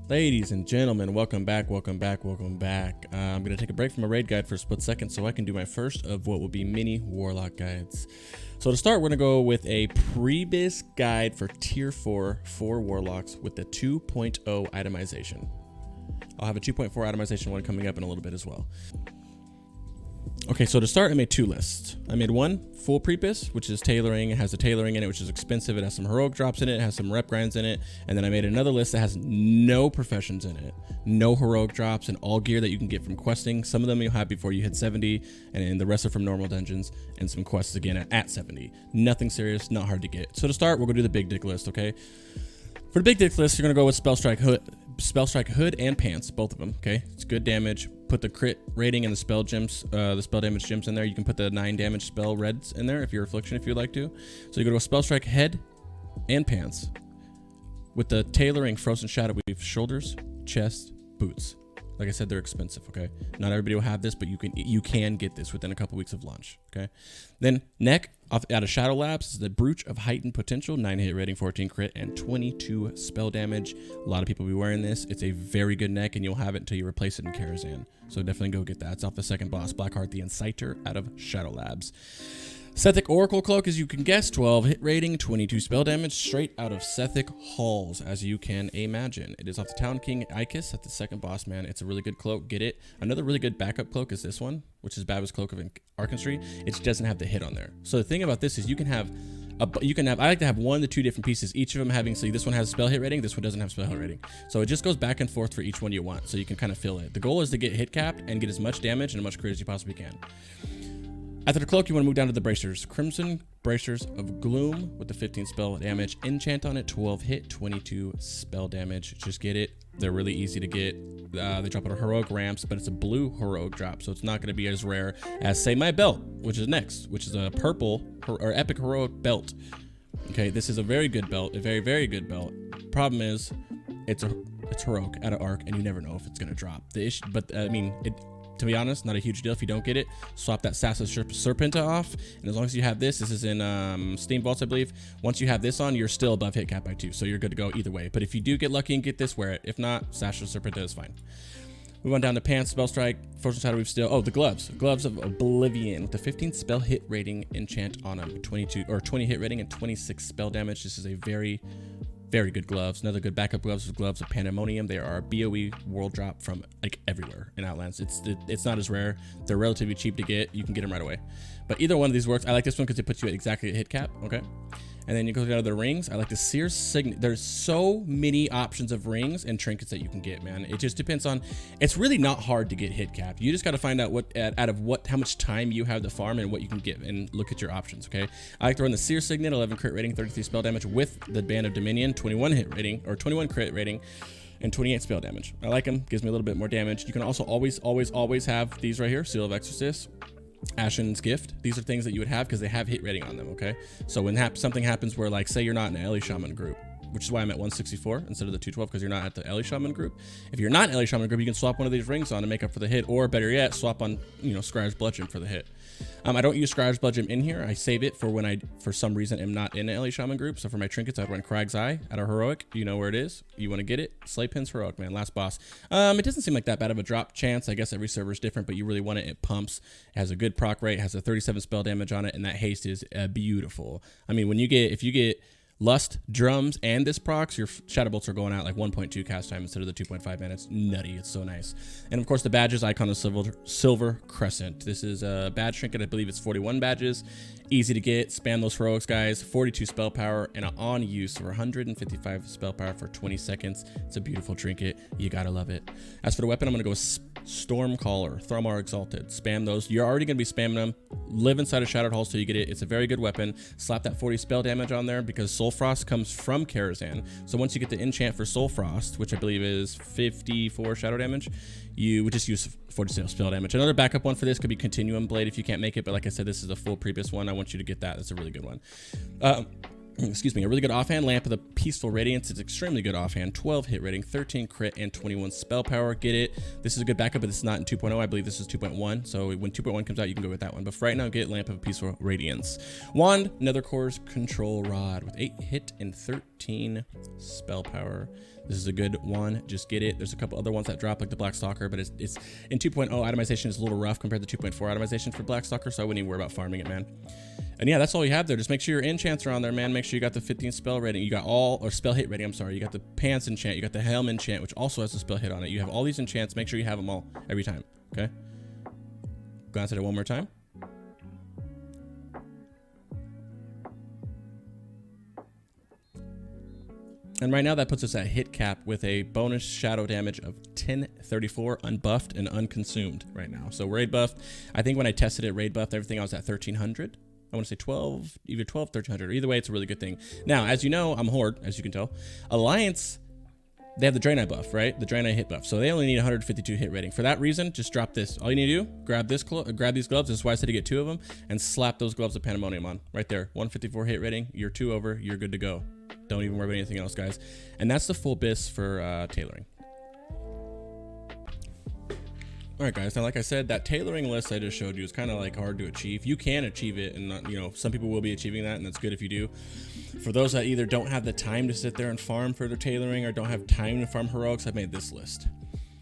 Ladies and gentlemen, welcome back. I'm going to take a break from a raid guide for a split second so I can do my first of what will be mini Warlock guides. So to start, we're going to go with a Pre-BiS guide for Tier 4 for Warlocks with the 2.0 Itemization. I'll have a 2.4 Itemization one coming up in a little bit as well. Okay, so to start, I made two lists. I made one full Pre-BiS, which is tailoring. It has a tailoring in it, which is expensive. It has some heroic drops in it. It has some rep grinds in it. And then I made another list that has no professions in it, no heroic drops, and all gear that you can get from questing. Some of them you'll have before you hit 70, and the rest are from normal dungeons, and some quests again at 70. Nothing serious, not hard to get. So to start, we're gonna do the big dick list, okay? For the big dick list, you're gonna go with Spellstrike Hood and Pants, both of them, okay? It's good damage. Put the crit rating and the spell gems, the spell damage gems in there. You can put the 9 damage spell reds in there if you're Affliction, if you'd like to. So you go to a Spellstrike Head and Pants with the Tailoring Frozen Shadow Weave shoulders, chest, boots. Like I said, they're expensive, okay? Not everybody will have this, but you can get this within a couple weeks of launch, okay? Then neck out of Shadow Labs is the Brooch of Heightened Potential, 9 hit rating, 14 crit, and 22 spell damage. A lot of people will be wearing this. It's a very good neck, and you'll have it until you replace it in Karazhan. So definitely go get that. It's off the second boss, Blackheart the Inciter out of Shadow Labs. Sethic Oracle Cloak, as you can guess, 12 hit rating, 22 spell damage, straight out of Sethic Halls, as you can imagine. It is off the Town King Ikis at the second boss, man. It's a really good cloak. Get it. Another really good backup cloak is this one, which is Babba's Cloak of Arcanistry. It just doesn't have the hit on there. So the thing about this is I like to have 1 to 2 different pieces, each of them having, so this one has spell hit rating, this one doesn't have spell hit rating. So it just goes back and forth for each one you want, so you can kind of fill it. The goal is to get hit capped and get as much damage and as much crit as you possibly can. After the cloak, you want to move down to the bracers. Crimson Bracers of Gloom with the 15 spell damage. Enchant on it, 12 hit, 22 spell damage. Just get it. They're really easy to get. They drop out of heroic ramps, but it's a blue heroic drop, so it's not going to be as rare as, say, my belt, which is next, which is a purple or epic heroic belt. Okay, this is a very good belt, a very, very good belt. Problem is, it's heroic out of arc, and you never know if it's going to drop. The issue, but I mean, to be honest, not a huge deal if you don't get it. Swap that Sassa Serpenta off, and as long as you have this is in Steam Vaults, I believe. Once you have this on, you're still above hit cap by 2, so you're good to go either way. But if you do get lucky and get this, wear it. If not, Sassa Serpenta is fine. Move on down to Pants, Spellstrike, Frozen Shadow Weave still. Oh, the gloves. Gloves of Oblivion with the 15 spell hit rating, enchant on them, 20 hit rating and 26 spell damage. This is a very good gloves. Another good backup gloves with Gloves of Pandemonium. They are a BOE world drop from like everywhere in Outlands. It's not as rare. They're relatively cheap to get. You can get them right away. But either one of these works. I like this one because it puts you at exactly a hit cap. Okay. And then you go down to the rings. I like the Sears Signet. There's so many options of rings and trinkets that you can get, man. It just depends on, it's really not hard to get hit cap. You just got to find out how much time you have to farm and what you can get and look at your options, okay? I like to run the Sears Signet, 11 crit rating, 33 spell damage with the Band of Dominion, 21 hit rating, or 21 crit rating, and 28 spell damage. I like them, gives me a little bit more damage. You can also always have these right here, Seal of Exorcist, Ashen's Gift. These are things that you would have because they have hit rating on them, okay? So when something happens where, like, say you're not in an Ellie Shaman group, which is why I'm at 164 instead of the 212, because you're not at the Ellie Shaman group. If you're not in Ellie Shaman group, you can swap one of these rings on to make up for the hit, or better yet, swap on, Scribe's Bludgeon for the hit. I don't use Scribe's Bludgeon in here. I save it for when I, for some reason, am not in an Ellie Shaman group. So for my trinkets, I'd run Crag's Eye out of Heroic. You know where it is. You want to get it? Slaypin's Heroic, man. Last boss. It doesn't seem like that bad of a drop chance. I guess every server is different, but you really want it. It pumps. It has a good proc rate. It has a 37 spell damage on it, and that haste is beautiful. I mean, if you get Lust, Drums, and this procs, your Shadow Bolts are going out like 1.2 cast time instead of the 2.5, man. It's nutty. It's so nice. And of course, the badges, Icon of Silver Crescent. This is a badge trinket. I believe it's 41 badges. Easy to get. Spam those heroics, guys. 42 spell power and an on use for 155 spell power for 20 seconds. It's a beautiful trinket. You gotta love it. As for the weapon, I'm gonna go with Stormcaller, Thromar Exalted. Spam those. You're already gonna be spamming them. Live inside a Shadowed Hall so you get it. It's a very good weapon. Slap that 40 spell damage on there because Soul Frost comes from Karazhan. So once you get the enchant for Soul Frost, which I believe is 54 shadow damage, you would just use 40 spell damage. Another backup one for this could be Continuum Blade if you can't make it, but like I said, this is a full Pre-BiS one. I want you to get that. That's a really good one. excuse me, a really good offhand. Lamp of the Peaceful Radiance. It's extremely good offhand. 12 hit rating, 13 crit, and 21 spell power. Get it. This is a good backup, but this is not in 2.0. I believe this is 2.1. So when 2.1 comes out, you can go with that one. But for right now, get Lamp of Peaceful Radiance. Wand, Nether Core's Control Rod with 8 hit and 13 spell power. This is a good one. Just get it. There's a couple other ones that drop, like the Black Stalker, but it's in 2.0 itemization is a little rough compared to 2.4 itemization for Black Stalker, so I wouldn't even worry about farming it, man. And yeah, that's all you have there. Just make sure your enchants are on there, man. Make sure you got the 15 spell rating. You got all, or spell hit rating, I'm sorry. You got the pants enchant. You got the helm enchant, which also has a spell hit on it. You have all these enchants. Make sure you have them all every time, okay? Glance at it one more time. And right now that puts us at hit cap with a bonus shadow damage of 1034 unbuffed and unconsumed right now. So raid buffed. I think when I tested it, raid buffed everything, I was at 1300. I want to say 12, either 12, 1300. Either way, it's a really good thing. Now, as you know, I'm Horde, as you can tell. Alliance, they have the Draenei buff, right? The Draenei hit buff. So they only need 152 hit rating. For that reason, just drop this. All you need to do, grab these gloves. This is why I said to get 2 of them, and slap those gloves of Pandemonium on. Right there. 154 hit rating. You're 2 over. You're good to go. Don't even worry about anything else, guys. And that's the full BiS for tailoring. All right, guys. Now, like I said, that tailoring list I just showed you is kind of like hard to achieve. You can achieve it, and not, you know, some people will be achieving that, and that's good if you do. For those that either don't have the time to sit there and farm for their tailoring or don't have time to farm heroics, I've made this list.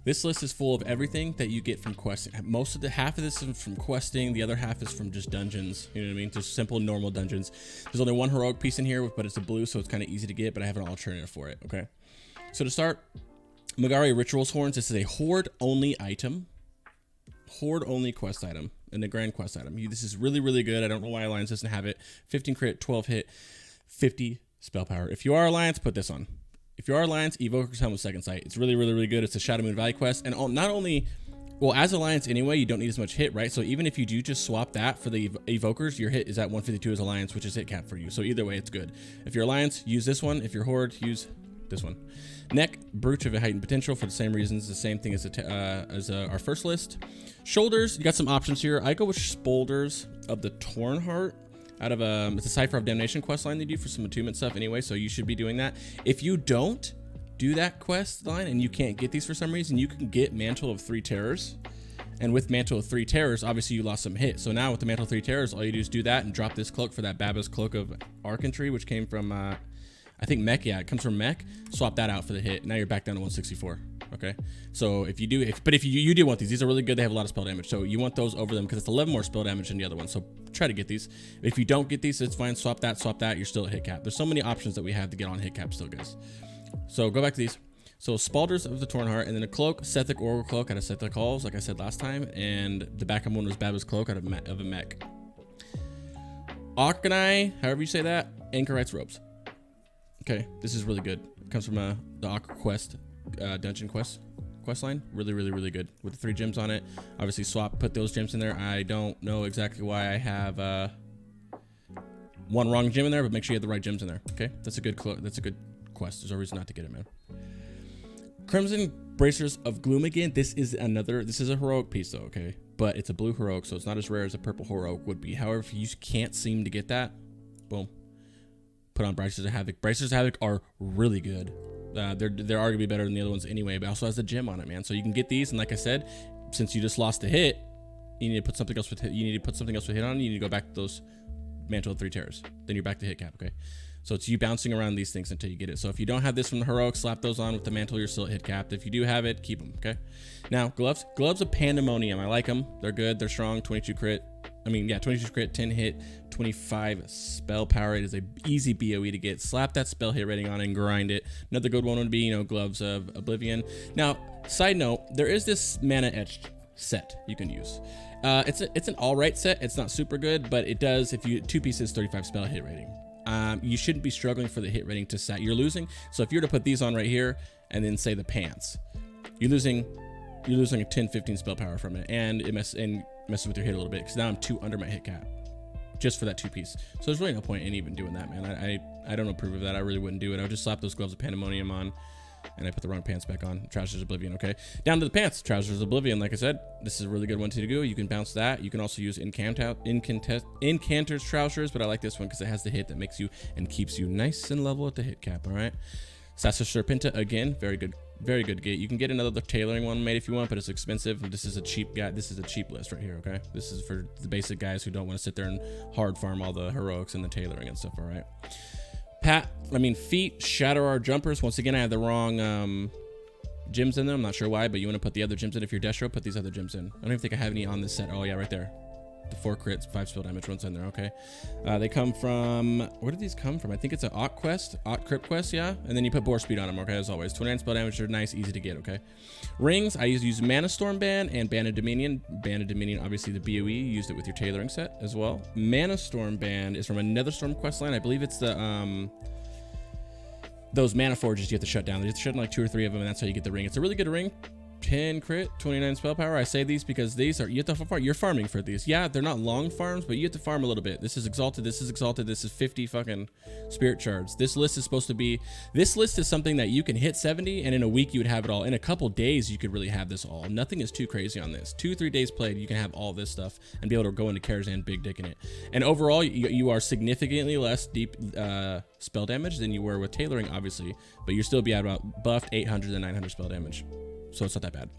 This list is full of everything that you get from questing. Half of this is from questing, the other half is from just dungeons. You know what I mean? Just simple, normal dungeons. There's only one heroic piece in here, but it's a blue, so it's kind of easy to get, but I have an alternative for it, okay? So to start, Magari Rituals Horns. This is a Horde-only item. Horde-only quest item, and the grand quest item. This is really, really good. I don't know why Alliance doesn't have it. 15 crit, 12 hit, 50 spell power. If you are Alliance, put this on. If you are Alliance, Evoker's Helm with Second Sight. It's really, really, really good. It's a Shadow Moon Valley quest. And not only, well, as Alliance anyway, you don't need as much hit, right? So even if you do just swap that for the Evokers, your hit is at 152 as Alliance, which is hit cap for you. So either way, it's good. If you're Alliance, use this one. If you're Horde, use this one. Neck, Brooch of a Heightened Potential for the same reasons. The same thing as our first list. Shoulders, you got some options here. I go with Spolders of the Torn Heart. Out of it's a Cipher of Damnation quest line they do for some attunement stuff anyway, so you should be doing that. If you don't do that quest line and you can't get these for some reason, you can get Mantle of 3 Terrors. And with Mantle of 3 Terrors, obviously you lost some hit. So now with the Mantle of 3 Terrors, all you do is do that and drop this cloak for that BiS Cloak of Archentry, which came from, I think Mech. Yeah, it comes from Mech. Swap that out for the hit. Now you're back down to 164. Okay, so if you do, if you do want these are really good. They have a lot of spell damage, so you want those over them because it's 11 more spell damage than the other one. So try to get these. If you don't get these, it's fine. Swap that. You're still at hit cap. There's so many options that we have to get on hit cap still, guys. So go back to these. So Spalders of the Torn Heart, and then a cloak, Sethic Oracle Cloak out of Sethic Halls, like I said last time, and the backup one was BiS Cloak out of a Mech. Arcanine, however you say that, Anchorite's Robes. Okay, this is really good. It comes from the Aqua Quest dungeon quest line. Really, really, really good with the 3 gems on it. Obviously put those gems in there. I don't know exactly why I have one wrong gem in there, but make sure you have the right gems in there. Okay, that's a good quest. There's no reason not to get it, man. Crimson Bracers of Gloom again. This is a heroic piece though, okay, but it's a blue heroic, so it's not as rare as a purple heroic would be. However, if you can't seem to get that, boom, put on Bracers of Havoc. Bracers of Havoc are really good. They're arguably better than the other ones anyway, but also has a gem on it, man. So you can get these, and like I said, since you just lost a hit, you need to put something else with hit. You need to put something else with hit on. You need to go back to those Mantle of 3 Terrors. Then you're back to hit cap, okay? So it's you bouncing around these things until you get it. So if you don't have this from the heroic, slap those on with the Mantle. You're still at hit capped. If you do have it, keep them, okay? Now gloves of Pandemonium. I like them. They're good. They're strong. 22 crit. 22 crit, 10 hit, 25 spell power. It is a easy BOE to get. Slap that spell hit rating on and grind it. Another good one would be, Gloves of Oblivion. Now, side note, there is this mana etched set you can use. It's an all right set. It's not super good, but it does, if you 2 pieces, 35 spell hit rating. You shouldn't be struggling for the hit rating to set. You're losing. So if you were to put these on right here and then say the pants, you're losing a 10, 15 spell power from it, and it messes with your hit a little bit, because now I'm 2 under my hit cap just for that 2 piece. So there's really no point in even doing that, man. I don't approve of that. I really wouldn't do it. I would just slap those Gloves of Pandemonium on, And I put the wrong pants back on. Trousers Oblivion, okay? Down to the pants. Trousers Oblivion, like I said. This is a really good one to go. You can bounce that. You can also use Incanter's Trousers, but I like this one because it has the hit that makes you and keeps you nice and level at the hit cap, all right? Sasa Serpenta, again, very good gate. You can get another tailoring one made if you want, but it's expensive. This is a cheap guy. This is a cheap list right here, okay? This is for the basic guys who don't want to sit there and hard farm all the heroics and the tailoring and stuff, all right? Feet, Shadow Our Jumpers. Once again, I have the wrong gems in them. I'm not sure why, but you want to put the other gems in. If you're Destro, put these other gems in. I don't even think I have any on this set. Oh, yeah, right there. The 4 crits, 5 spell damage ones in there, okay? They come from, where did these come from? I think it's an Ott Crypt Quest, yeah? And then you put Bore Speed on them, okay, as always. 29 spell damage, they're nice, easy to get, okay? Rings, I use Mana Storm Band and Band of Dominion. Band of Dominion, obviously the BOE, you used it with your tailoring set as well. Mana Storm Band is from another Storm quest line. I believe it's the, those mana forges you have to shut down. You have to shut down like 2 or 3 of them, and that's how you get the ring. It's a really good ring. 10 crit, 29 spell power. I say these because these are, you have to farm. You're farming for these. Yeah, they're not long farms, but you have to farm a little bit. This is exalted. This is exalted. This is 50 fucking spirit shards. This list is supposed to be, this list is something that you can hit 70, and in a week you would have it all. In a couple days you could really have this all. Nothing is too crazy on this. 2-3 days played, you can have all this stuff and be able to go into Karazhan big dick in it. And overall, you are significantly less deep spell damage than you were with tailoring, obviously, but you'll still be at about buffed 800 to 900 spell damage. So it's not that bad.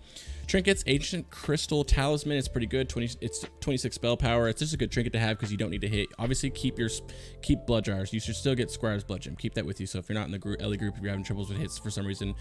Trinkets, Ancient Crystal Talisman. It's pretty good. It's 26 spell power. It's just a good trinket to have because you don't need to hit. Obviously, keep blood jars. You should still get Squire's Blood Gem. Keep that with you. So if you're not in the Ellie group, if you're having troubles with hits for some reason,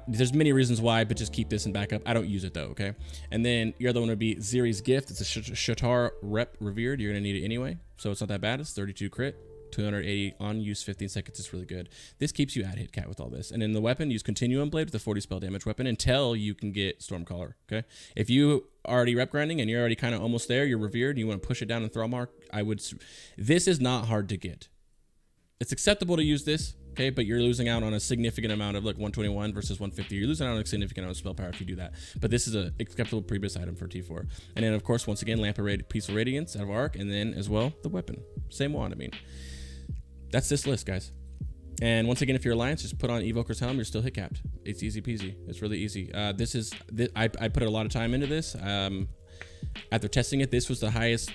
there's many reasons why, but just keep this in backup. I don't use it though, okay? And then your other one would be Ziri's Gift. It's a Shatar Rep Revered. You're gonna need it anyway, so it's not that bad. It's 32 crit. 280 on use, 15 seconds is really good. This keeps you at hit cap with all this. And in the weapon, use Continuum Blade with a 40 spell damage weapon until you can get Stormcaller, okay? If you already rep grinding and you're already kind of almost there, you're revered, and you want to push it down and throw mark, this is not hard to get. It's acceptable to use this, okay? But you're losing out on a significant amount of like 121 versus 150. You're losing out on a significant amount of spell power if you do that. But this is an acceptable Pre-BiS item for T4. And then of course, once again, Lamp of Peaceful Radiance out of Arc, and then as well, the weapon. Same one, I mean. That's this list, guys. And once again, if you're Alliance, just put on Evoker's Helm. You're still hit capped. It's easy peasy. It's really easy. I put a lot of time into this. After testing it, this was the highest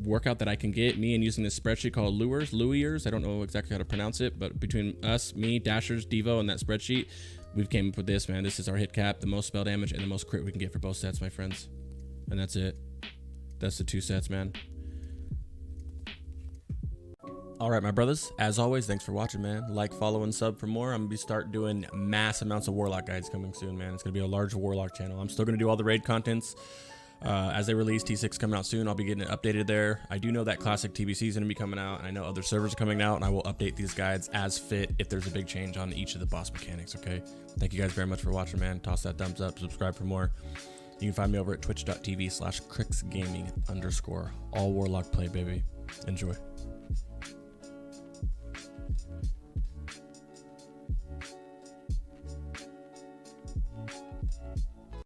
workout that I can get. Me and using this spreadsheet called Luiers. I don't know exactly how to pronounce it, but between us, me, Dashers, Devo, and that spreadsheet, we've came up with this, man. This is our hit cap, the most spell damage, and the most crit we can get for both sets, my friends. And that's it. That's the 2 sets, man. All right, my brothers, as always, thanks for watching, man. Like, follow, and sub for more. I'm gonna start doing mass amounts of Warlock guides coming soon, man. It's gonna be a large Warlock channel. I'm still gonna do all the raid contents as they release. T6 coming out soon. I'll be getting it updated there. I do know that classic TBC is gonna be coming out, and I know other servers are coming out, and I will update these guides as fit if there's a big change on each of the boss mechanics, okay? Thank you guys very much for watching, man. Toss that thumbs up, subscribe for more. You can find me over at twitch.tv/crixgaming_. All Warlock play, baby. Enjoy.